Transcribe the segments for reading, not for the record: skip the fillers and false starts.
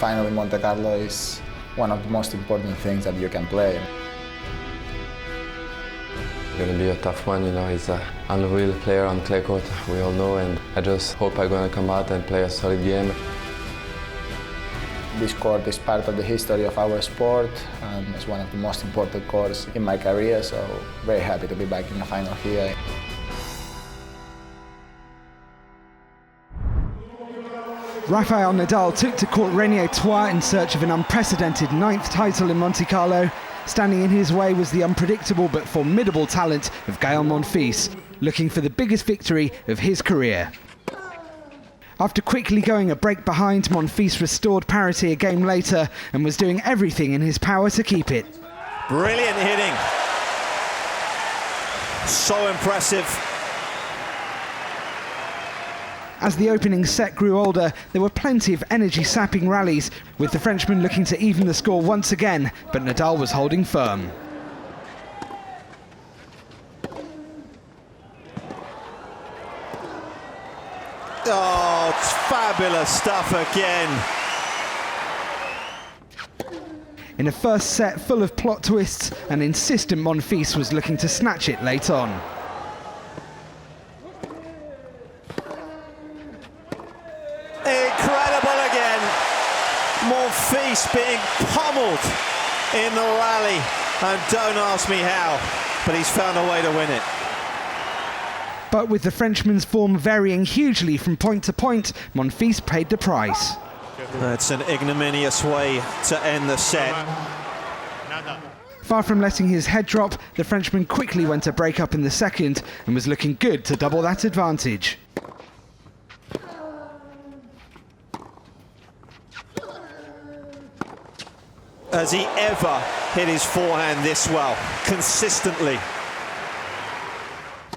final in Monte Carlo is one of the most important things that you can play. It's going to be a tough one, he's an unreal player on clay court, we all know, and I just hope I'm going to come out and play a solid game. This court is part of the history of our sport, and it's one of the most important courts in my career, so very happy to be back in the final here. Rafael Nadal took to court Renier Trois in search of an unprecedented 9th title in Monte Carlo. Standing in his way was the unpredictable but formidable talent of Gael Monfils, looking for the biggest victory of his career. After quickly going a break behind, Monfils restored parity a game later and was doing everything in his power to keep it. Brilliant hitting. So impressive. As the opening set grew older, there were plenty of energy-sapping rallies, with the Frenchman looking to even the score once again, but Nadal was holding firm. Oh, it's fabulous stuff again. In a first set full of plot twists, an insistent Monfils was looking to snatch it late on. Incredible again. Monfils being pummeled in the rally, and don't ask me how, but he's found a way to win it. But with the Frenchman's form varying hugely from point to point, Monfils paid the price. That's an ignominious way to end the set. Far from letting his head drop, the Frenchman quickly went a break up in the second and was looking good to double that advantage. Has he ever hit his forehand this well, consistently?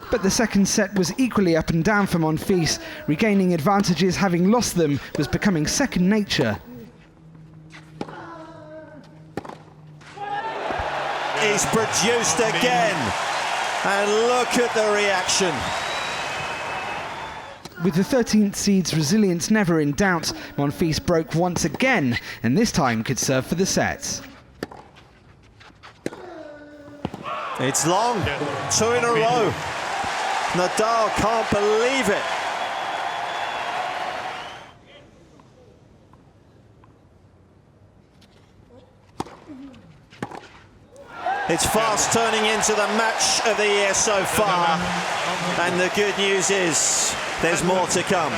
But the second set was equally up and down for Monfils. Regaining advantages, having lost them, was becoming second nature. He's produced again, and look at the reaction. With the 13th seed's resilience never in doubt, Monfils broke once again, and this time could serve for the sets. It's long, 2 in a row. Nadal can't believe it. It's fast turning into the match of the year so far, and the good news is there's more to come.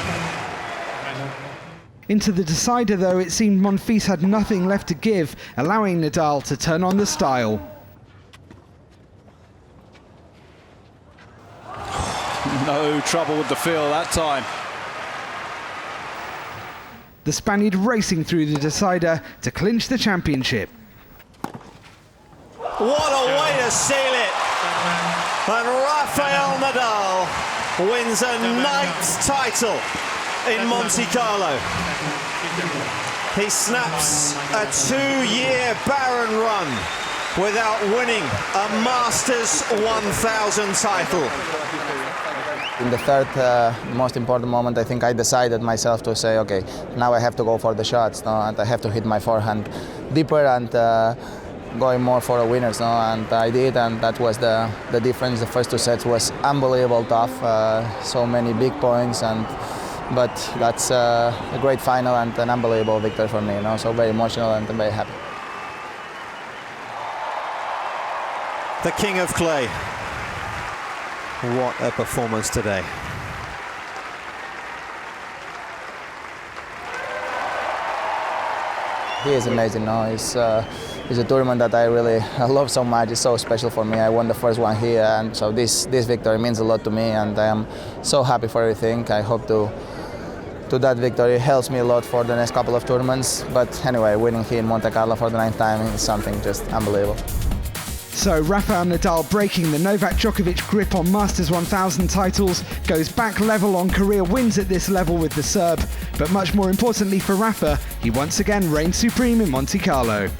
Into the decider though, it seemed Monfils had nothing left to give, allowing Nadal to turn on the style. No trouble with the feel that time. The Spaniard racing through the decider to clinch the championship. What a way to seal it! And Rafael Nadal wins a 9th title in Monte Carlo. He snaps a 2-year barren run without winning a Masters 1000 title. In the third most important moment, I think I decided myself to say, okay, now I have to go for the shots, no? And I have to hit my forehand deeper and going more for a winners, no? And I did, and that was the difference. The first 2 sets was unbelievable tough, so many big points, but that's a great final and an unbelievable victory for me, you know? So very emotional and very happy. The King of Clay. What a performance today. He is amazing, no? It's a tournament that I really love so much. It's so special for me. I won the first one here, and so this victory means a lot to me, and I am so happy for everything. I hope to that victory helps me a lot for the next couple of tournaments. But anyway, winning here in Monte Carlo for the 9th time is something just unbelievable. So Rafael Nadal breaking the Novak Djokovic grip on Masters 1000 titles, goes back level on career wins at this level with the Serb, but much more importantly for Rafa, he once again reigns supreme in Monte Carlo.